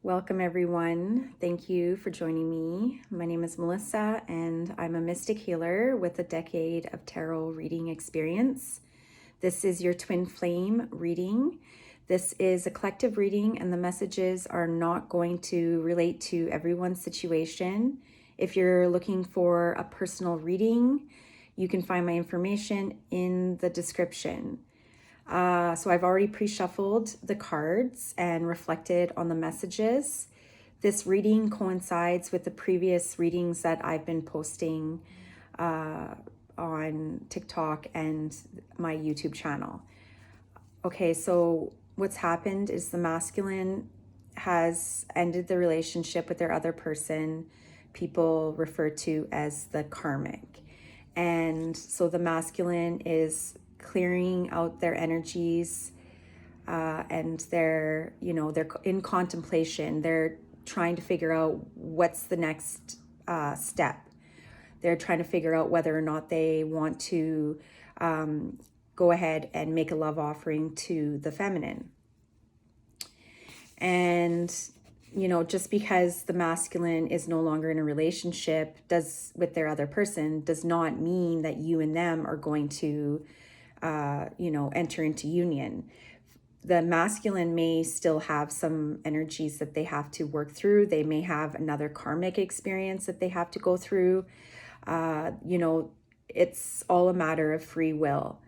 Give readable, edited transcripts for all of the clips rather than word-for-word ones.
Welcome everyone. Thank you for joining me. My name is Melissa and I'm a mystic healer with a decade of tarot reading experience. This is your twin flame reading. This is a collective reading and the messages are not going to relate to everyone's situation. If you're looking for a personal reading, you can find my information in the description. So I've already pre-shuffled the cards and reflected on the messages. This reading coincides with the previous readings that I've been posting on TikTok and my YouTube channel. Okay, so what's happened is the masculine has ended the relationship with their other person, people refer to as the karmic. And so the masculine is clearing out their energies and they're in contemplation. They're trying to figure out what's the next step. They're trying to figure out whether or not they want to go ahead and make a love offering to the feminine. And just because the masculine is no longer in a relationship with their other person does not mean that you and them are going to enter into union. The masculine may still have some energies that they have to work through. They may have another karmic experience that they have to go through. It's all a matter of free will.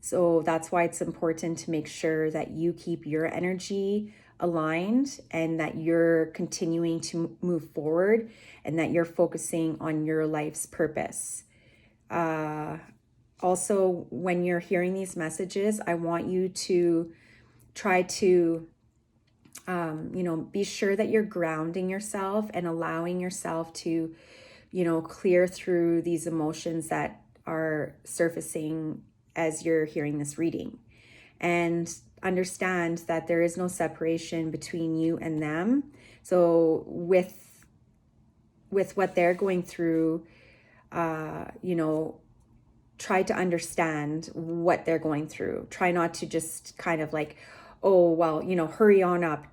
So that's why it's important to make sure that you keep your energy aligned and that you're continuing to move forward and that you're focusing on your life's purpose. Also, when you're hearing these messages, I want you to try to, be sure that you're grounding yourself and allowing yourself to, clear through these emotions that are surfacing as you're hearing this reading. And understand that there is no separation between you and them. So with what they're going through, try to understand what they're going through. Try not to just kind of like, oh, well, hurry on up,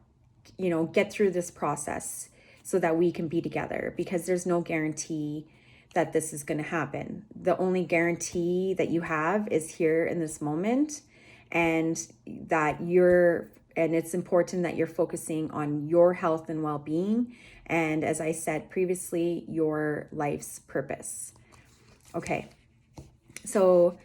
get through this process so that we can be together, because there's no guarantee that this is going to happen. The only guarantee that you have is here in this moment, and it's important that you're focusing on your health and well-being. And as I said previously, your life's purpose. Okay. So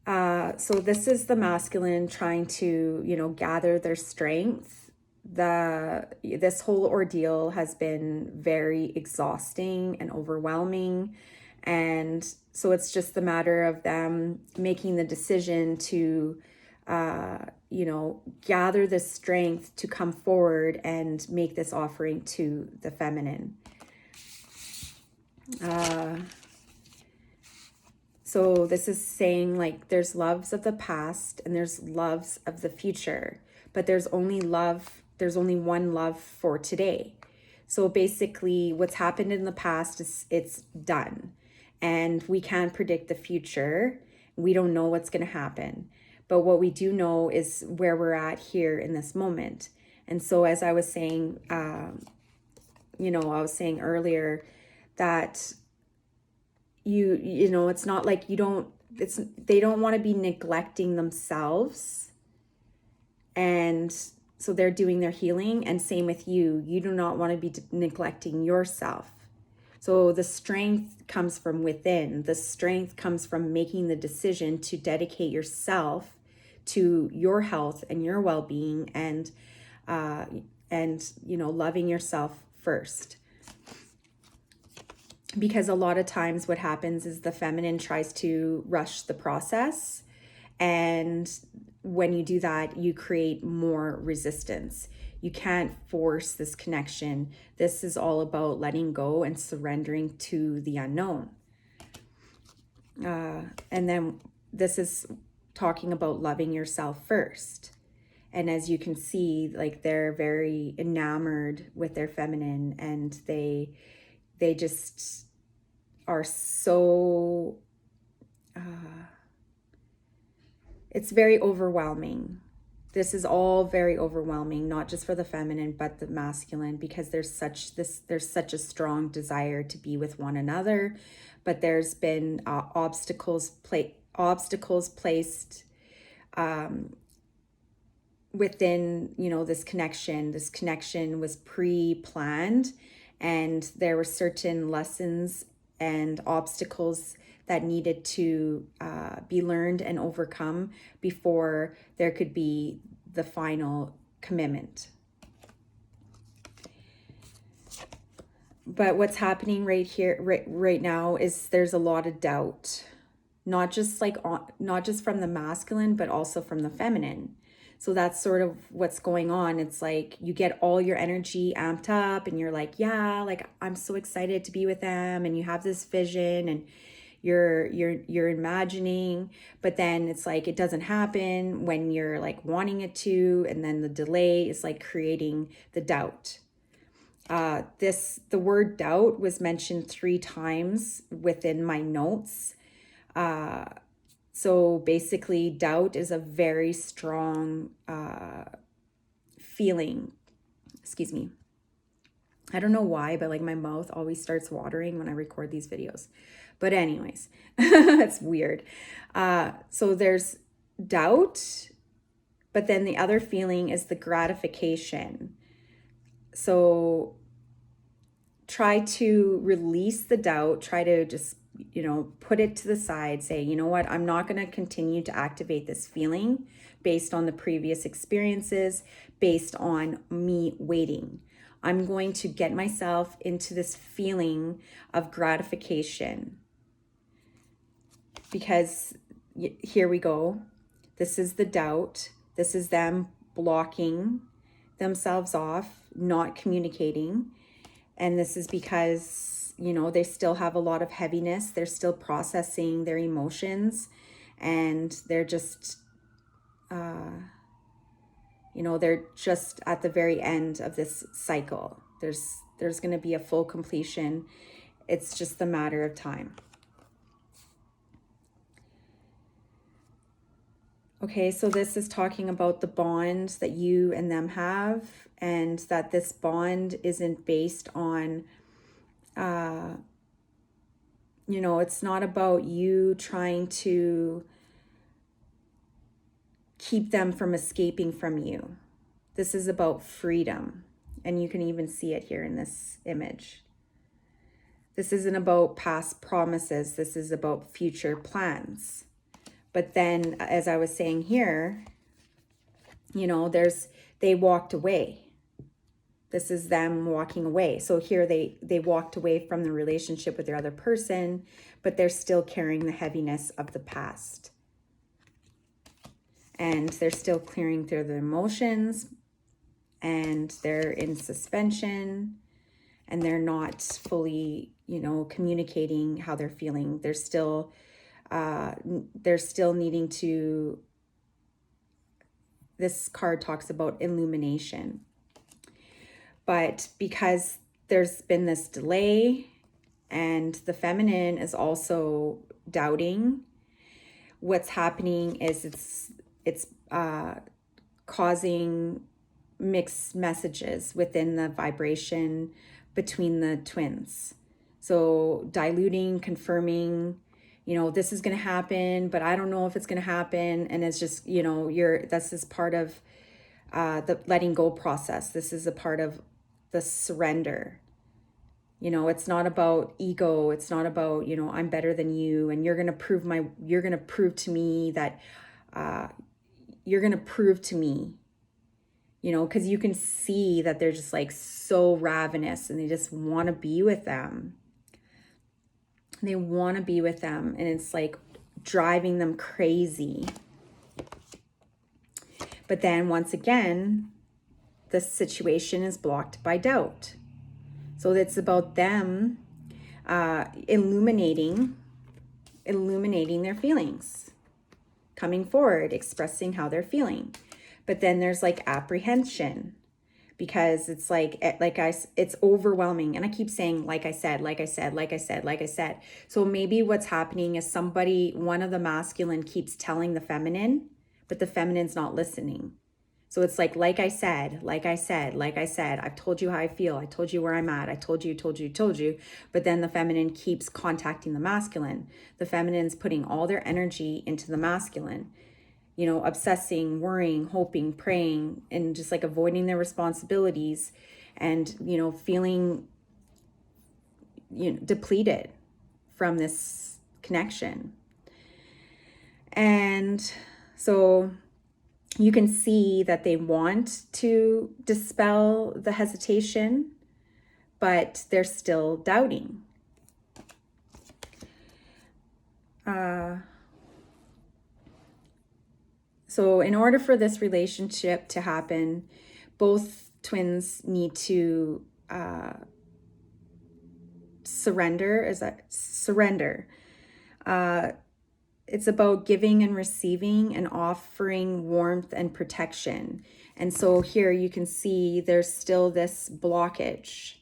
this is the masculine trying to, gather their strength. This whole ordeal has been very exhausting and overwhelming. And so it's just a matter of them making the decision to, gather the strength to come forward and make this offering to the feminine. So this is saying like there's loves of the past and there's loves of the future, but there's only one love for today. So basically what's happened in the past it's done, and we can't predict the future. We don't know what's going to happen, but what we do know is where we're at here in this moment. And so as I was saying, I was saying earlier that it's not like they don't want to be neglecting themselves. And so they're doing their healing, and same with you. You do not want to be neglecting yourself. So the strength comes from within. The strength comes from making the decision to dedicate yourself to your health and your well-being and loving yourself first. Because a lot of times what happens is the feminine tries to rush the process. And when you do that, you create more resistance. You can't force this connection. This is all about letting go and surrendering to the unknown. And then this is talking about loving yourself first. And as you can see, like they're very enamored with their feminine, and they just are so, it's very overwhelming. this is all very overwhelming, not just for the feminine, but the masculine, because there's such a strong desire to be with one another, but there's been obstacles placed within, you know, this connection. This connection was pre-planned, and there were certain lessons and obstacles that needed to be learned and overcome before there could be the final commitment. But what's happening right here, right now, is there's a lot of doubt, not just from the masculine, but also from the feminine. So that's sort of what's going on. It's like you get all your energy amped up and you're like, yeah, like I'm so excited to be with them, and you have this vision and you're imagining, but then it's like it doesn't happen when you're like wanting it to, and then the delay is like creating the doubt. The word doubt was mentioned 3 times within my notes. So basically, doubt is a very strong feeling. Excuse me. I don't know why, but like my mouth always starts watering when I record these videos. But anyways, it's weird. So there's doubt, but then the other feeling is the gratification. So try to release the doubt, try to just, you know, put it to the side, say, you know what, I'm not going to continue to activate this feeling based on the previous experiences, based on me waiting. I'm going to get myself into this feeling of gratification, because here we go. This is the doubt. This is them blocking themselves off, not communicating. And this is because, you know, they still have a lot of heaviness. They're still processing their emotions, and they're just, you know, they're just at the very end of this cycle. There's going to be a full completion. It's just a matter of time. Okay, so this is talking about the bond that you and them have, and that this bond isn't based on, you know, it's not about you trying to keep them from escaping from you. This is about freedom, and you can even see it here in this image. This isn't about past promises. This is about future plans. But then, as I was saying here, you know, they walked away. This is them walking away. So here they walked away from the relationship with their other person, but they're still carrying the heaviness of the past. And they're still clearing through their emotions, and they're in suspension, and they're not fully, you know, communicating how they're feeling. They're still needing to, this card talks about illumination. But because there's been this delay, and the feminine is also doubting, what's happening is it's causing mixed messages within the vibration between the twins. So diluting, confirming, you know, this is going to happen, but I don't know if it's going to happen. And it's just, you know, this is part of the letting go process. This is a part of the surrender. You know, it's not about ego. It's not about, you know, I'm better than you, and you're going to prove to me that, you're going to prove to me, you know, because you can see that they're just like so ravenous, and they just want to be with them. They want to be with them, and it's like driving them crazy. But then once again, the situation is blocked by doubt. So it's about them illuminating their feelings, coming forward, expressing how they're feeling. But then there's like apprehension, because it's like it's overwhelming. And I keep saying, like I said. So maybe what's happening is one of the masculine keeps telling the feminine, but the feminine's not listening. So it's like I said, I've told you how I feel. I told you where I'm at. I told you. But then the feminine keeps contacting the masculine. The feminine's putting all their energy into the masculine, you know, obsessing, worrying, hoping, praying, and just like avoiding their responsibilities and, you know, feeling, you know, depleted from this connection. And so you can see that they want to dispel the hesitation, but they're still doubting. So in order for this relationship to happen, both twins need to surrender. It's about giving and receiving and offering warmth and protection. And so here you can see there's still this blockage,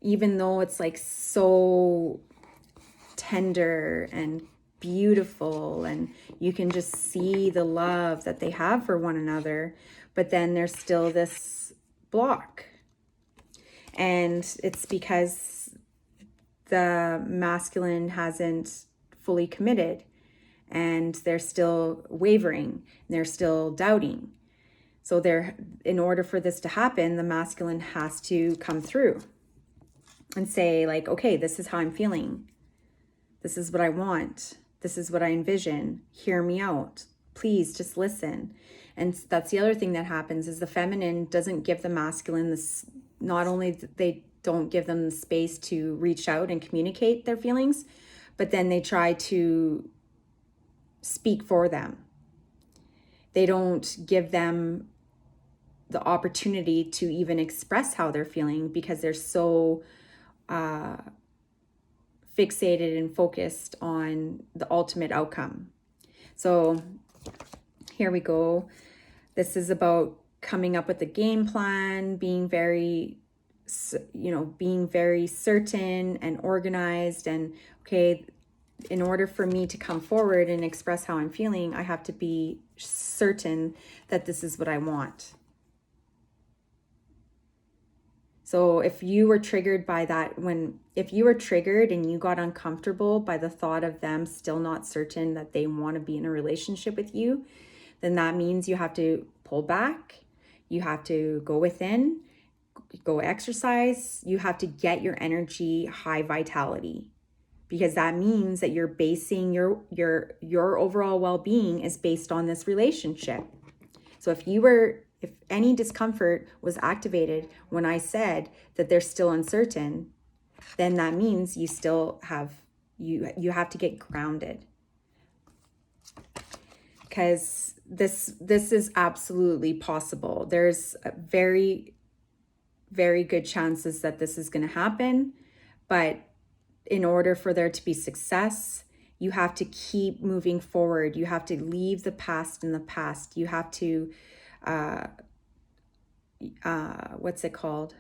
even though it's like so tender and beautiful, and you can just see the love that they have for one another, but then there's still this block. And it's because the masculine hasn't fully committed, and they're still wavering, they're still doubting. So in order for this to happen, the masculine has to come through and say like, okay, this is how I'm feeling. This is what I want. This is what I envision. Hear me out. Please just listen. And that's the other thing that happens is the feminine doesn't give the masculine this, not only they don't give them the space to reach out and communicate their feelings, but then they try to speak for them. They don't give them the opportunity to even express how they're feeling because they're so fixated and focused on the ultimate outcome. So here we go. This is about coming up with a game plan, being very, you know, being very certain and organized. And okay, in order for me to come forward and express how I'm feeling, I have to be certain that this is what I want. So if you were triggered by that, if you were triggered and you got uncomfortable by the thought of them still not certain that they want to be in a relationship with you, then that means you have to pull back. You have to go within, go exercise. You have to get your energy high vitality, because that means that you're basing your overall well-being is based on this relationship. So if any discomfort was activated when I said that they're still uncertain, then that means you still have, you have to get grounded. Because this is absolutely possible. There's a very, very good chances that this is going to happen. But in order for there to be success, you have to keep moving forward. You have to leave the past in the past. You have to, what's it called?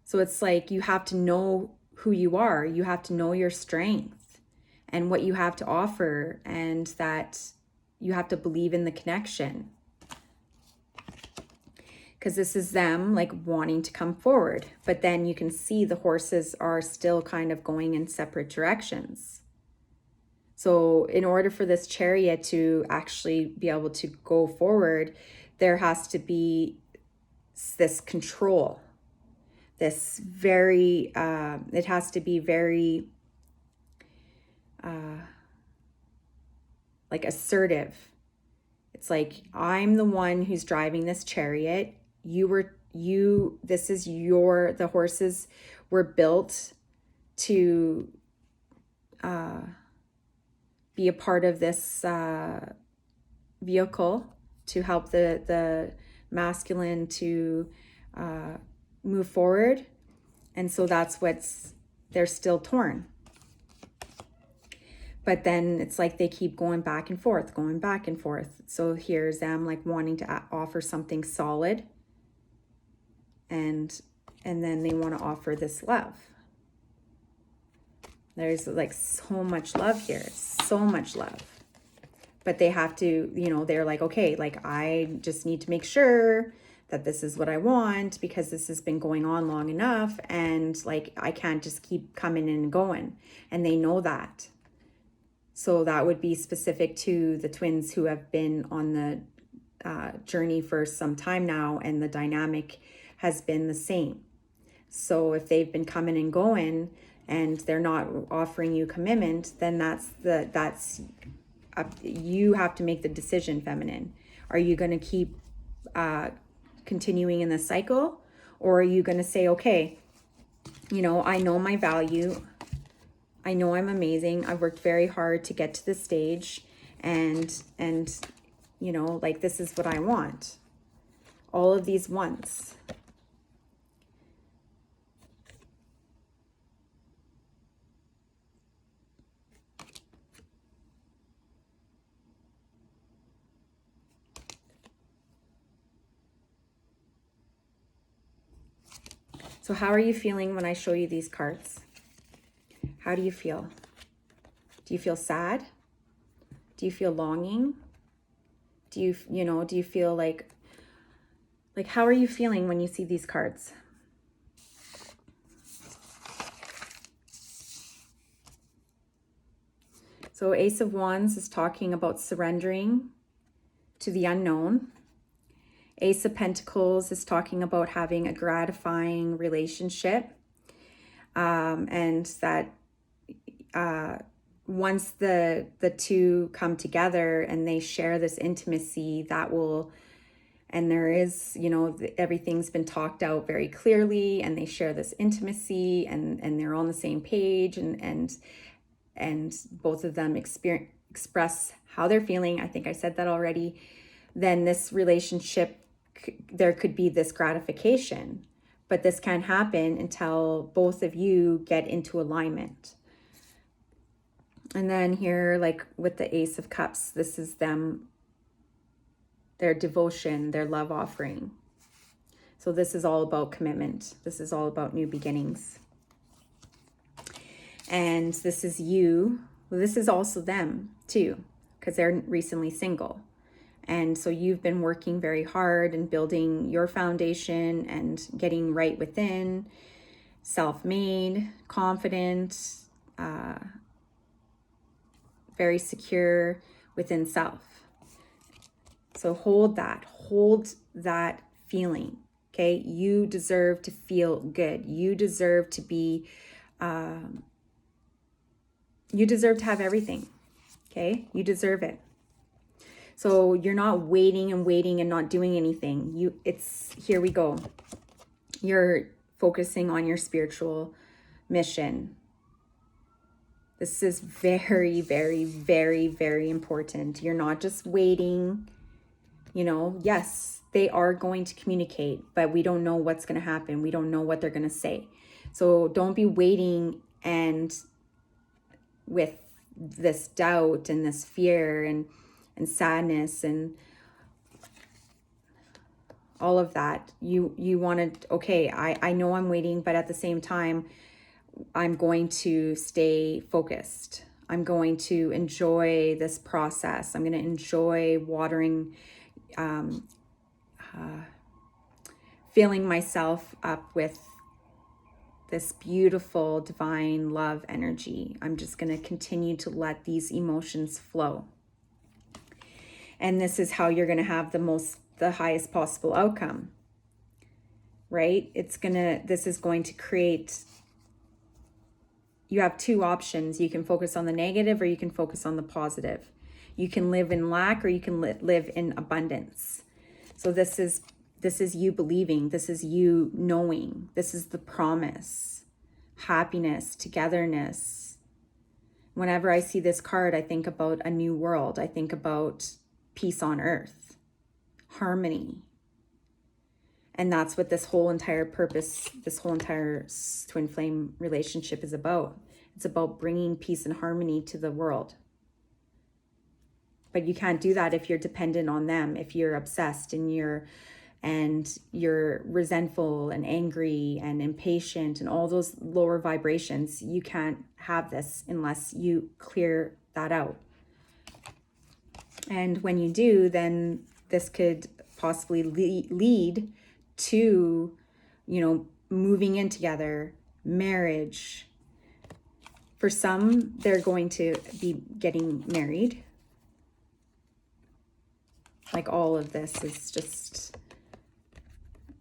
So it's like you have to know who you are. You have to know your strength and what you have to offer, and that you have to believe in the connection. Because this is them like wanting to come forward. But then you can see the horses are still kind of going in separate directions. So in order for this chariot to actually be able to go forward, there has to be this control, this very, it has to be very like assertive. It's like, I'm the one who's driving this chariot. The horses were built to be a part of this vehicle to help the masculine to move forward. And so they're still torn. But then it's like they keep going back and forth. So here's them like wanting to offer something solid. And then they want to offer this love. There's like so much love here, so much love. but they have to, you know, they're like, okay, like I just need to make sure that this is what I want because this has been going on long enough, and like I can't just keep coming and going, and they know that. So that would be specific to the twins who have been on the journey for some time now, and the dynamic has been the same. So if they've been coming and going and they're not offering you commitment, then you have to make the decision, feminine. Are you going to keep continuing in the cycle, or are you going to say, okay, you know, I know my value. I know I'm amazing. I've worked very hard to get to this stage, and you know, like this is what I want. All of these wants. So how are you feeling when I show you these cards? How do you feel? Do you feel sad? Do you feel longing? Do you feel like how are you feeling when you see these cards? So Ace of Wands is talking about surrendering to the unknown. Ace of Pentacles is talking about having a gratifying relationship. And that once the two come together and they share this intimacy, that will, and there is, you know, everything's been talked out very clearly, and they share this intimacy, and they're on the same page, and both of them express how they're feeling. I think I said that already. Then this relationship, there could be this gratification, but this can't happen until both of you get into alignment. And then here, like with the Ace of Cups, this is them, their devotion, their love offering. So this is all about commitment. This is all about new beginnings. And this is you. Well, this is also them too, because they're recently single. And so you've been working very hard and building your foundation and getting right within, self-made, confident, very secure within self. So hold that feeling, okay? You deserve to feel good. You deserve to be, you deserve to have everything, okay? You deserve it. So you're not waiting and not doing anything. Here we go. You're focusing on your spiritual mission. This is very, very, very, very important. You're not just waiting. You know, yes, they are going to communicate, but we don't know what's going to happen. We don't know what they're going to say. So don't be waiting and with this doubt and this fear and sadness and all of that. You want to, okay, I know I'm waiting, but at the same time, I'm going to stay focused. I'm going to enjoy this process. I'm going to enjoy watering, filling myself up with this beautiful divine love energy. I'm just going to continue to let these emotions flow. And this is how you're going to have the highest possible outcome, right? This is going to create, you have two options. You can focus on the negative or you can focus on the positive. You can live in lack or you can live in abundance. So this is you believing, this is you knowing, this is the promise, happiness, togetherness. Whenever I see this card, I think about a new world. I think about peace on earth, harmony. And that's what this whole entire purpose, this whole entire twin flame relationship is about. It's about bringing peace and harmony to the world. But you can't do that if you're dependent on them, if you're obsessed and you're resentful and angry and impatient and all those lower vibrations. You can't have this unless you clear that out. And when you do, then this could possibly lead to, moving in together, marriage. For some, they're going to be getting married. Like, all of this is just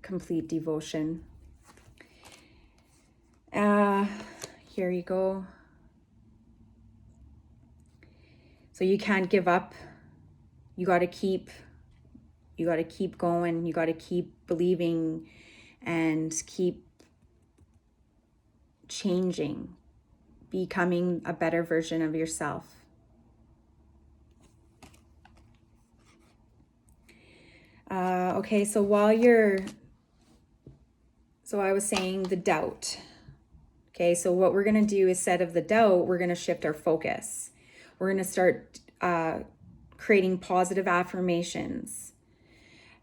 complete devotion. Here you go. So you can't give up. You got to keep going. You got to keep believing and keep changing, becoming a better version of yourself. Okay, so I was saying the doubt. Okay, so what we're going to do instead of the doubt, we're going to shift our focus. We're going to start creating positive affirmations.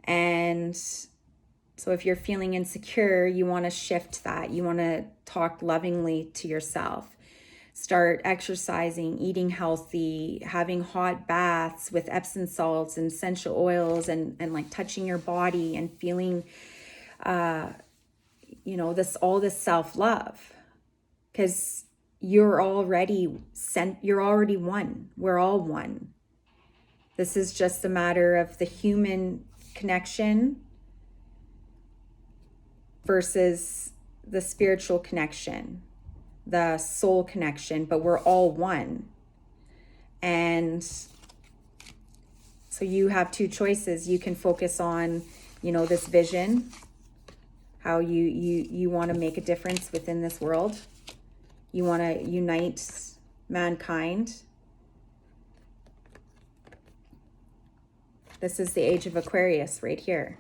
And so if you're feeling insecure, you want to shift that. You want to talk lovingly to yourself. Start exercising, eating healthy, having hot baths with Epsom salts and essential oils, and like touching your body and feeling, this self-love. Because you're already one. We're all one. This is just a matter of the human connection versus the spiritual connection, the soul connection, but we're all one. And so you have two choices. You can focus on, this vision, how you want to make a difference within this world. You want to unite mankind. This is the age of Aquarius right here.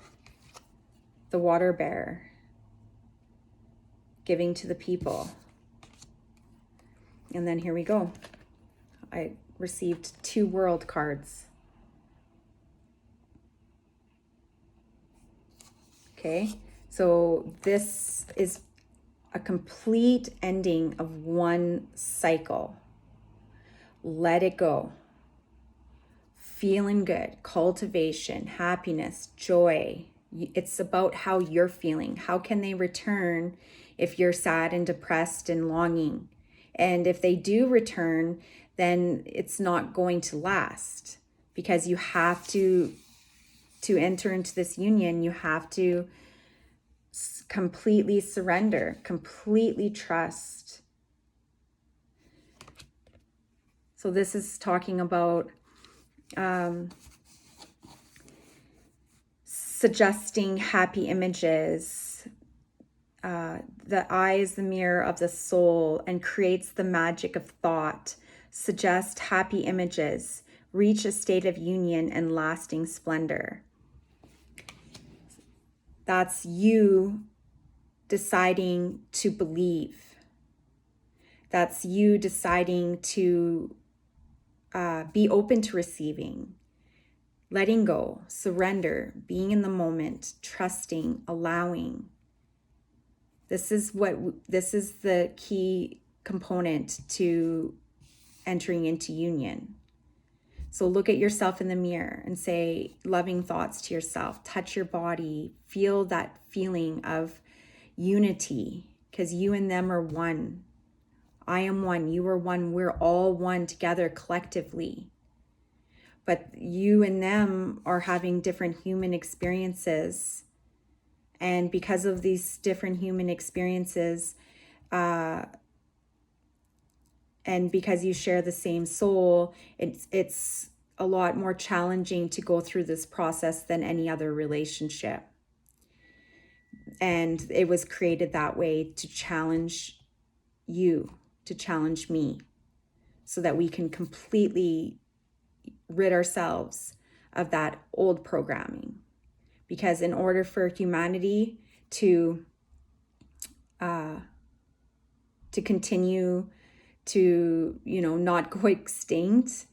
The water bearer. Giving to the people. And then here we go. I received 2 world cards. Okay, so this is a complete ending of one cycle. Let it go. Feeling good, cultivation, happiness, joy. It's about how you're feeling. How can they return if you're sad and depressed and longing? And if they do return, then it's not going to last, because you have to enter into this union, you have to completely surrender, completely trust. So this is talking about suggesting happy images. The eye is the mirror of the soul and creates the magic of thought. Suggest happy images. Reach a state of union and lasting splendor. That's you deciding to believe. That's you deciding to be open to receiving, letting go, surrender, being in the moment, trusting, allowing. This is the key component to entering into union. So look at yourself in the mirror and say loving thoughts to yourself. Touch your body. Feel that feeling of unity, because you and them are one. I am one. You are one. We're all one together collectively. But you and them are having different human experiences. And because of these different human experiences, and because you share the same soul, it's a lot more challenging to go through this process than any other relationship. And it was created that way to challenge you, to challenge me, so that we can completely rid ourselves of that old programming. Because in order for humanity to continue to, not go extinct,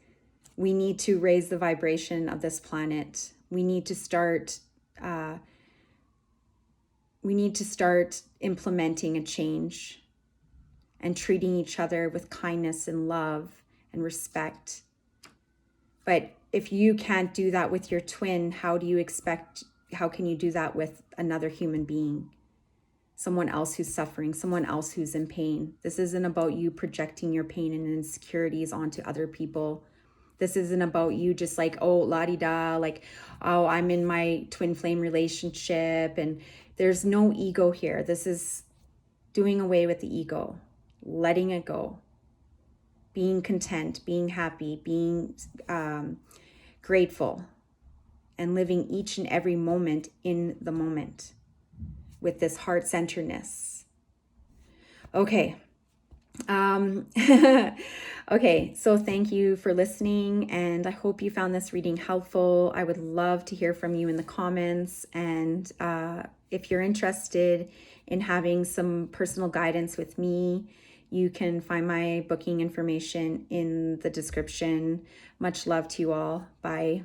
we need to raise the vibration of this planet. We need to start implementing a change and treating each other with kindness and love and respect. But if you can't do that with your twin, how can you do that with another human being? Someone else who's suffering, someone else who's in pain. This isn't about you projecting your pain and insecurities onto other people. This isn't about you just like, oh, la-di-da, like, oh, I'm in my twin flame relationship. And there's no ego here. This is doing away with the ego, letting it go, being content, being happy, being grateful, and living each and every moment in the moment with this heart-centeredness. Okay. Okay, so thank you for listening, and I hope you found this reading helpful. I would love to hear from you in the comments, and if you're interested in having some personal guidance with me, you can find my booking information in the description. Much love to you all. Bye.